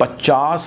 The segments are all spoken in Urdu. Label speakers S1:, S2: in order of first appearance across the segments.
S1: 50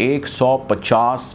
S1: 150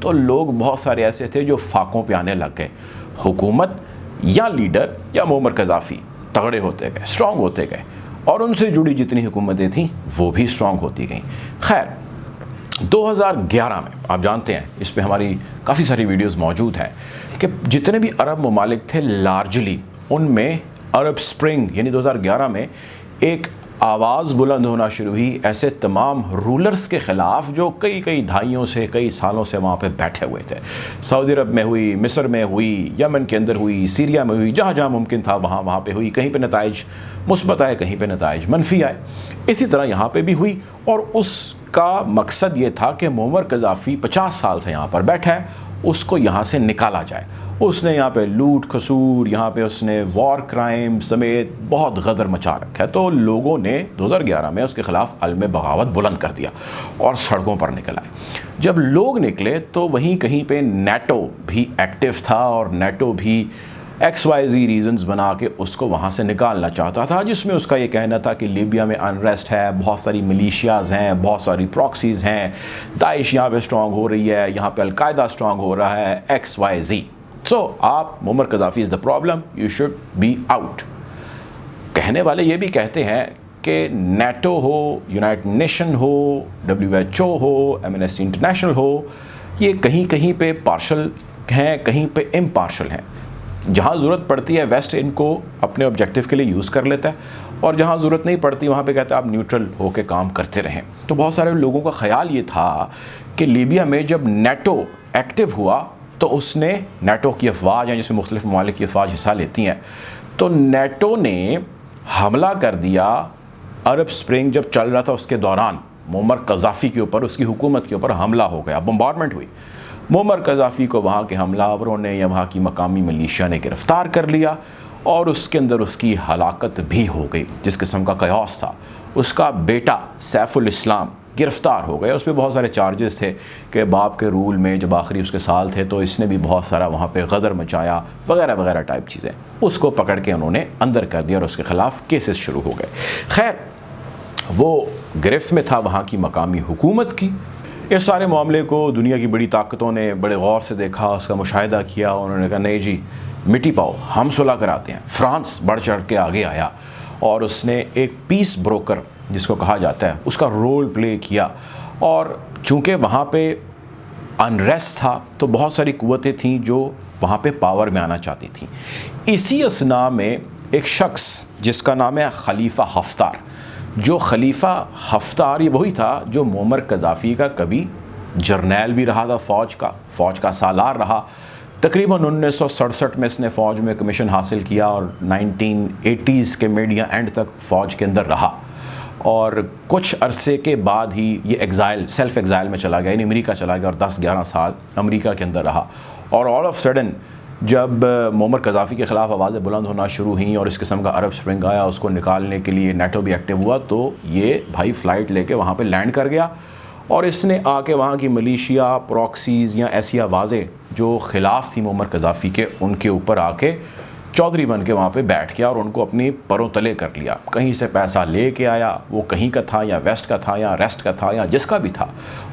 S1: تو لوگ بہت سارے ایسے تھے جو فاقوں پہ آنے لگ گئے. حکومت یا لیڈر یا معمر قذافی تگڑے ہوتے گئے, اسٹرانگ ہوتے گئے, اور ان سے جڑی جتنی حکومتیں تھیں وہ بھی اسٹرانگ ہوتی گئیں. خیر 2011 میں آپ جانتے ہیں, اس پہ ہماری کافی ساری ویڈیوز موجود ہیں, کہ جتنے بھی عرب ممالک تھے لارجلی ان میں عرب سپرنگ یعنی 2011 میں ایک آواز بلند ہونا شروع ہوئی ایسے تمام رولرز کے خلاف جو کئی دہائیوں سے, کئی سالوں سے وہاں پہ بیٹھے ہوئے تھے. سعودی عرب میں ہوئی, مصر میں ہوئی, یمن کے اندر ہوئی, سیریا میں ہوئی, جہاں جہاں ممکن تھا وہاں پہ ہوئی. کہیں پہ نتائج مثبت آئے, کہیں پہ نتائج منفی آئے. اسی طرح یہاں پہ بھی ہوئی, اور اس کا مقصد یہ تھا کہ معمر قذافی 50 سال سے یہاں پر بیٹھا ہے, اس کو یہاں سے نکالا جائے. اس نے یہاں پہ لوٹ کھسور, یہاں پہ اس نے وار کرائم سمیت بہت غدر مچا رکھا ہے. تو لوگوں نے 2011 میں اس کے خلاف علم بغاوت بلند کر دیا اور سڑکوں پر نکل آئے. جب لوگ نکلے تو وہیں کہیں پہ نیٹو بھی ایکٹیو تھا, اور نیٹو بھی XYZ ریزنز بنا کے اس کو وہاں سے نکالنا چاہتا تھا, جس میں اس کا یہ کہنا تھا کہ لیبیا میں انریسٹ ہے, بہت ساری ملیشیاز ہیں, بہت ساری پراکسیز ہیں, داعش یہاں پہ اسٹرانگ ہو رہی ہے, یہاں پہ القاعدہ اسٹرانگ ہو رہا ہے, XYZ. سو آپ Muammar Gaddafi is the problem, you should be out. کہنے والے یہ بھی کہتے ہیں کہ نیٹو ہو, یونائٹڈ نیشن ہو, WHO ہو, ایمنسٹی انٹرنیشنل ہو, یہ کہیں پہ پارشل ہیں, کہیں پہ امپارشل ہیں. جہاں ضرورت پڑتی ہے ویسٹ ان کو اپنے آبجیکٹیو کے لیے یوز کر لیتا ہے, اور جہاں ضرورت نہیں پڑتی وہاں پہ کہتا ہے آپ نیوٹرل ہو کے کام کرتے رہیں. تو بہت سارے لوگوں کا خیال یہ تھا کہ لیبیا میں جب نیٹو ایکٹیو ہوا تو اس نے نیٹو کی افواج ہیں جس میں مختلف ممالک کی افواج حصہ لیتی ہیں, تو نیٹو نے حملہ کر دیا عرب سپرنگ جب چل رہا تھا, اس کے دوران معمر قذافی کے اوپر, اس کی حکومت کے اوپر حملہ ہو گیا, بمبارڈمنٹ ہوئی. معمر قذافی کو وہاں کے حملہ آوروں نے یا وہاں کی مقامی ملیشیا نے گرفتار کر لیا, اور اس کے اندر اس کی ہلاکت بھی ہو گئی. جس قسم کا قیاس تھا, اس کا بیٹا سیف الاسلام گرفتار ہو گیا. اس پہ بہت سارے چارجز تھے کہ باپ کے رول میں جب آخری اس کے سال تھے تو اس نے بھی بہت سارا وہاں پہ غدر مچایا وغیرہ وغیرہ ٹائپ چیزیں. اس کو پکڑ کے انہوں نے اندر کر دیا اور اس کے خلاف کیسز شروع ہو گئے. خیر وہ گرفت میں تھا وہاں کی مقامی حکومت کی. اس سارے معاملے کو دنیا کی بڑی طاقتوں نے بڑے غور سے دیکھا, اس کا مشاہدہ کیا. انہوں نے کہا نہیں جی مٹی پاؤ, ہم صلح کراتے ہیں. فرانس بڑھ چڑھ کے آگے آیا اور اس نے ایک پیس بروکر جس کو کہا جاتا ہے اس کا رول پلے کیا. اور چونکہ وہاں پہ انریسٹ تھا تو بہت ساری قوتیں تھیں جو وہاں پہ پاور میں آنا چاہتی تھیں. اسی اثناء میں ایک شخص جس کا نام ہے خلیفہ حفتار, جو خلیفہ حفتار یہ وہی تھا جو معمر قذافی کا کبھی جرنیل بھی رہا تھا, فوج کا سالار رہا. تقریباً 1967 میں اس نے فوج میں کمیشن حاصل کیا اور 1980s کے میڈیا اینڈ تک فوج کے اندر رہا, اور کچھ عرصے کے بعد ہی یہ سیلف ایگزائل میں چلا گیا, یعنی امریکہ چلا گیا اور 10-11 سال امریکہ کے اندر رہا. اور آل آف سڈن جب معمر قذافی کے خلاف آوازیں بلند ہونا شروع ہوئیں اور اس قسم کا عرب سپرنگ آیا, اس کو نکالنے کے لیے نیٹو بھی ایکٹیو ہوا, تو یہ بھائی فلائٹ لے کے وہاں پہ لینڈ کر گیا, اور اس نے آ کے وہاں کی ملیشیا پراکسیز یا ایسی آوازیں جو خلاف تھی معمر قذافی کے, ان کے اوپر آ کے چودھری بن کے وہاں پہ بیٹھ گیا اور ان کو اپنی پروں تلے کر لیا. کہیں سے پیسہ لے کے آیا, وہ کہیں کا تھا یا ویسٹ کا تھا یا ریسٹ کا تھا یا جس کا بھی تھا,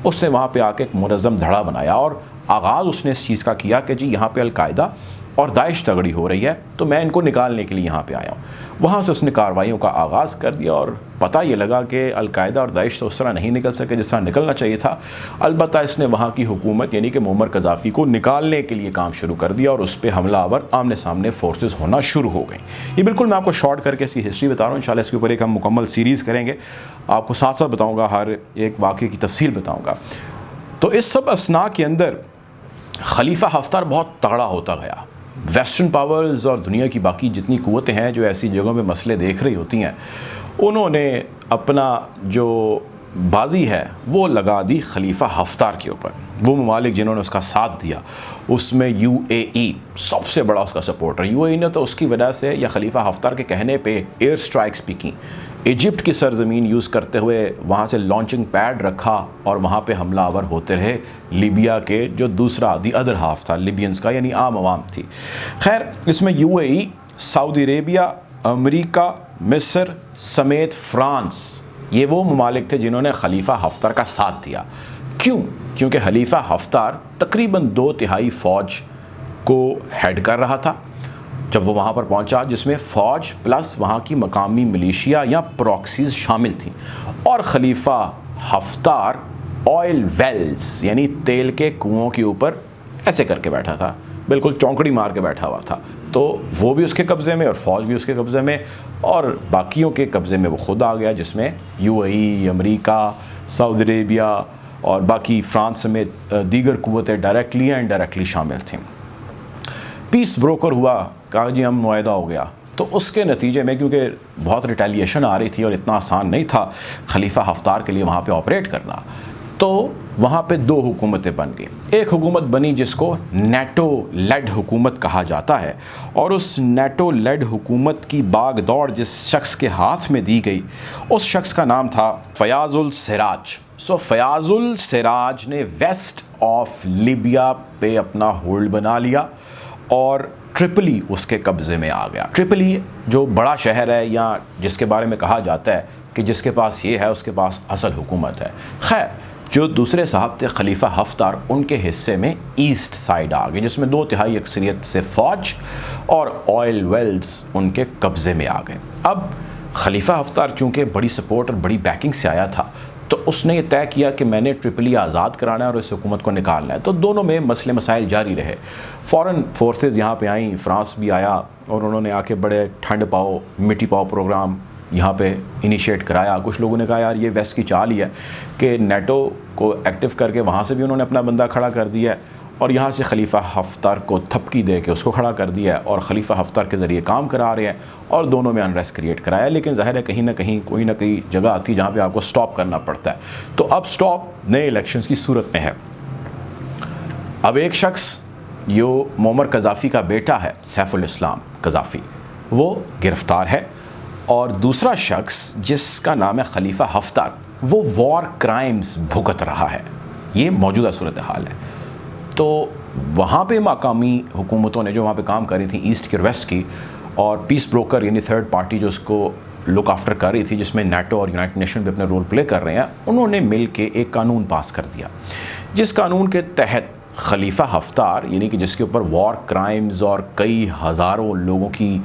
S1: اس نے وہاں پہ آ کے ایک منظم دھڑا بنایا, اور آغاز اس نے اس چیز کا کیا کہ جی یہاں پہ القاعدہ اور داعش تگڑی ہو رہی ہے تو میں ان کو نکالنے کے لیے یہاں پہ آیا ہوں. وہاں سے اس نے کارروائیوں کا آغاز کر دیا, اور پتہ یہ لگا کہ القاعدہ اور داعش تو اس طرح نہیں نکل سکے جس طرح نکلنا چاہیے تھا. البتہ اس نے وہاں کی حکومت یعنی کہ معمر قذافی کو نکالنے کے لیے کام شروع کر دیا, اور اس پہ حملہ آور آمنے سامنے فورسز ہونا شروع ہو گئیں. یہ بالکل میں آپ کو شارٹ کر کے اس کی ہسٹری بتا رہا ہوں, انشاءاللہ اس کے اوپر ایک ہم مکمل سیریز کریں گے, آپ کو ساتھ ساتھ بتاؤں گا, ہر ایک واقعے کی تفصیل بتاؤں گا. تو اس سب اثناء کے اندر خلیفہ حفتار بہت تگڑا ہوتا گیا. ویسٹرن پاورز اور دنیا کی باقی جتنی قوتیں ہیں جو ایسی جگہوں میں مسئلے دیکھ رہی ہوتی ہیں, انہوں نے اپنا جو بازی ہے وہ لگا دی خلیفہ حفتار کے اوپر. وہ ممالک جنہوں نے اس کا ساتھ دیا, اس میں UAE سب سے بڑا اس کا سپورٹر. UAE نے تو اس کی وجہ سے یا خلیفہ حفتار کے کہنے پہ ایئر سٹرائکس بھی کی, ایجپٹ کی سرزمین یوز کرتے ہوئے وہاں سے لانچنگ پیڈ رکھا اور وہاں پہ حملہ آور ہوتے رہے لیبیا کے جو دوسرا دی ادر ہاف تھا لیبینز کا, یعنی عام عوام تھی. خیر اس میں UAE, سعودی عربیہ, امریکہ, مصر سمیت فرانس, یہ وہ ممالک تھے جنہوں نے خلیفہ حفتار کا ساتھ دیا. کیوں؟ کیونکہ خلیفہ حفتار تقریباً 2/3 فوج کو ہیڈ کر رہا تھا جب وہ وہاں پر پہنچا، جس میں فوج پلس وہاں کی مقامی ملیشیا یا پروکسیز شامل تھیں، اور خلیفہ حفتار آئل ویلز یعنی تیل کے کنوؤں کے اوپر ایسے کر کے بیٹھا تھا، بالکل چونکڑی مار کے بیٹھا ہوا تھا، تو وہ بھی اس کے قبضے میں اور فوج بھی اس کے قبضے میں، اور باقیوں کے قبضے میں وہ خود آ گیا، جس میں UAE، امریکہ، سعودی عربیہ اور باقی فرانس سمیت دیگر قوتیں ڈائریکٹلی یا انڈائریکٹلی شامل تھیں۔ پیس بروکر ہوا، کہا جی ہم معاہدہ ہو گیا، تو اس کے نتیجے میں کیونکہ بہت ریٹیلیشن آ رہی تھی اور اتنا آسان نہیں تھا خلیفہ حفتار کے لیے وہاں پہ آپریٹ کرنا، تو وہاں پہ 2 حکومتیں بن گئیں۔ ایک حکومت بنی جس کو نیٹو لیڈ حکومت کہا جاتا ہے، اور اس نیٹو لیڈ حکومت کی باغ دوڑ جس شخص کے ہاتھ میں دی گئی، اس شخص کا نام تھا فیاض السراج۔ فیاض السراج نے ویسٹ آف لیبیا پہ اپنا ہولڈ بنا لیا اور ٹرپلی اس کے قبضے میں آ گیا۔ ٹرپلی جو بڑا شہر ہے، یا جس کے بارے میں کہا جاتا ہے کہ جس کے پاس یہ ہے اس کے پاس اصل حکومت ہے۔ خیر، جو دوسرے صاحب تھے خلیفہ حفتار، ان کے حصے میں ایسٹ سائڈ آ گئے، جس میں 2/3 اکثریت سے فوج اور آئل ویلز ان کے قبضے میں آ گئے۔ اب خلیفہ حفتار چونکہ بڑی سپورٹ اور بڑی بیکنگ سے آیا تھا، تو اس نے یہ طے کیا کہ میں نے ٹرپلی آزاد کرانا ہے اور اس حکومت کو نکالنا ہے، تو دونوں میں مسئلے مسائل جاری رہے۔ فورن فورسز یہاں پہ آئیں، فرانس بھی آیا، اور انہوں نے آ کے بڑے ٹھنڈ پاؤ مٹی پاؤ پروگرام یہاں پہ انیشیٹ کرایا۔ کچھ لوگوں نے کہا یار یہ ویسٹ کی چال ہی ہے کہ نیٹو کو ایکٹیو کر کے وہاں سے بھی انہوں نے اپنا بندہ کھڑا کر دیا ہے، اور یہاں سے خلیفہ حفتار کو تھپکی دے کے اس کو کھڑا کر دیا ہے، اور خلیفہ حفتار کے ذریعے کام کرا رہے ہیں، اور دونوں میں انریسٹ کریٹ کرایا۔ لیکن ظاہر ہے کہیں نہ کہیں کوئی نہ کوئی جگہ آتی ہے جہاں پہ آپ کو سٹاپ کرنا پڑتا ہے، تو اب سٹاپ نئے الیکشنز کی صورت میں ہے۔ اب ایک شخص جو معمر قذافی کا بیٹا ہے، سیف الاسلام قذافی، وہ گرفتار ہے، اور دوسرا شخص جس کا نام ہے خلیفہ حفتار، وہ وار کرائمز بھگت رہا ہے۔ یہ موجودہ صورتحال ہے۔ تو وہاں پہ مقامی حکومتوں نے جو وہاں پہ کام کر رہی تھیں ایسٹ کی اور ویسٹ کی، اور پیس بروکر یعنی تھرڈ پارٹی جو اس کو لک آفٹر کر رہی تھی، جس میں نیٹو اور یونائٹڈ نیشن بھی اپنا رول پلے کر رہے ہیں، انہوں نے مل کے ایک قانون پاس کر دیا، جس قانون کے تحت خلیفہ حفتار یعنی کہ جس کے اوپر وار کرائمز اور کئی ہزاروں لوگوں کی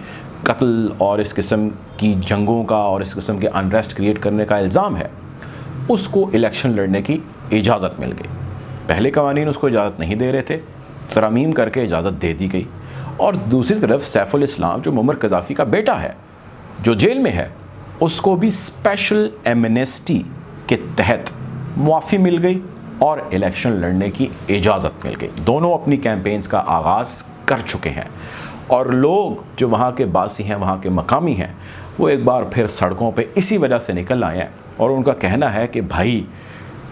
S1: قتل اور اس قسم کی جنگوں کا اور اس قسم کے انریسٹ کریٹ کرنے کا الزام ہے، اس کو الیکشن لڑنے کی اجازت مل گئی۔ پہلے قوانین اس کو اجازت نہیں دے رہے تھے، ترمیم کر کے اجازت دے دی گئی۔ اور دوسری طرف سیف الاسلام جو معمر قذافی کا بیٹا ہے، جو جیل میں ہے، اس کو بھی اسپیشل ایمنیسٹی کے تحت معافی مل گئی اور الیکشن لڑنے کی اجازت مل گئی۔ دونوں اپنی کیمپینز کا آغاز کر چکے ہیں، اور لوگ جو وہاں کے باسی ہیں، وہاں کے مقامی ہیں، وہ ایک بار پھر سڑکوں پہ اسی وجہ سے نکل آئے ہیں، اور ان کا کہنا ہے کہ بھائی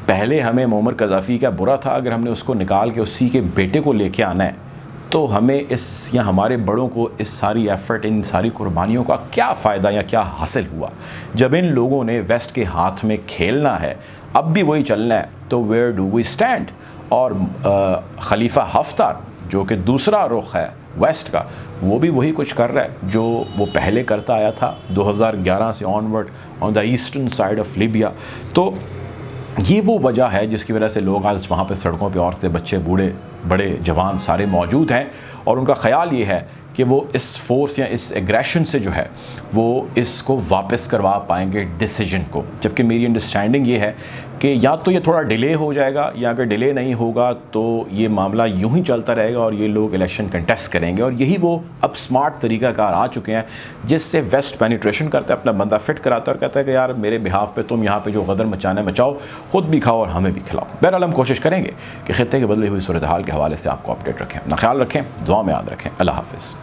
S1: پہلے ہمیں معمر قذافی کا برا تھا، اگر ہم نے اس کو نکال کے اسی کے بیٹے کو لے کے آنا ہے تو ہمیں اس یا ہمارے بڑوں کو اس ساری ایفرٹ، ان ساری قربانیوں کا کیا فائدہ یا کیا حاصل ہوا جب ان لوگوں نے ویسٹ کے ہاتھ میں کھیلنا ہے، اب بھی وہی چلنا ہے، تو ویئر ڈو وی اسٹینڈ۔ اور خلیفہ حفتار جو کہ دوسرا رخ ہے ویسٹ کا، وہ بھی وہی کچھ کر رہا ہے جو وہ پہلے کرتا آیا تھا 2011 سے onward on the eastern side of Libya. تو یہ وہ وجہ ہے جس کی وجہ سے لوگ آج وہاں پہ سڑکوں پہ عورتیں، بچے، بوڑھے، بڑے، جوان سارے موجود ہیں، اور ان کا خیال یہ ہے کہ وہ اس فورس یا اس ایگریشن سے جو ہے وہ اس کو واپس کروا پائیں گے ڈیسیجن کو۔ جبکہ میری انڈرسٹینڈنگ یہ ہے کہ یا تو یہ تھوڑا ڈیلے ہو جائے گا، یا اگر ڈیلے نہیں ہوگا تو یہ معاملہ یوں ہی چلتا رہے گا اور یہ لوگ الیکشن کنٹیسٹ کریں گے۔ اور یہی وہ اب سمارٹ طریقہ کار آ چکے ہیں جس سے ویسٹ پینیٹریشن کرتا ہے، اپنا بندہ فٹ کراتا ہے اور کہتا ہے کہ یار میرے بہاف پہ تم یہاں پہ جو غدر مچانا ہے مچاؤ، خود بھی کھاؤ اور ہمیں بھی کھلاؤ۔ بہرحال ہم کوشش کریں گے کہ خطے کے بدلی ہوئی صورتحال کے حوالے سے آپ کو اپڈیٹ رکھیں۔ اپنا خیال رکھیں، دعا میں یاد رکھیں۔ اللہ حافظ۔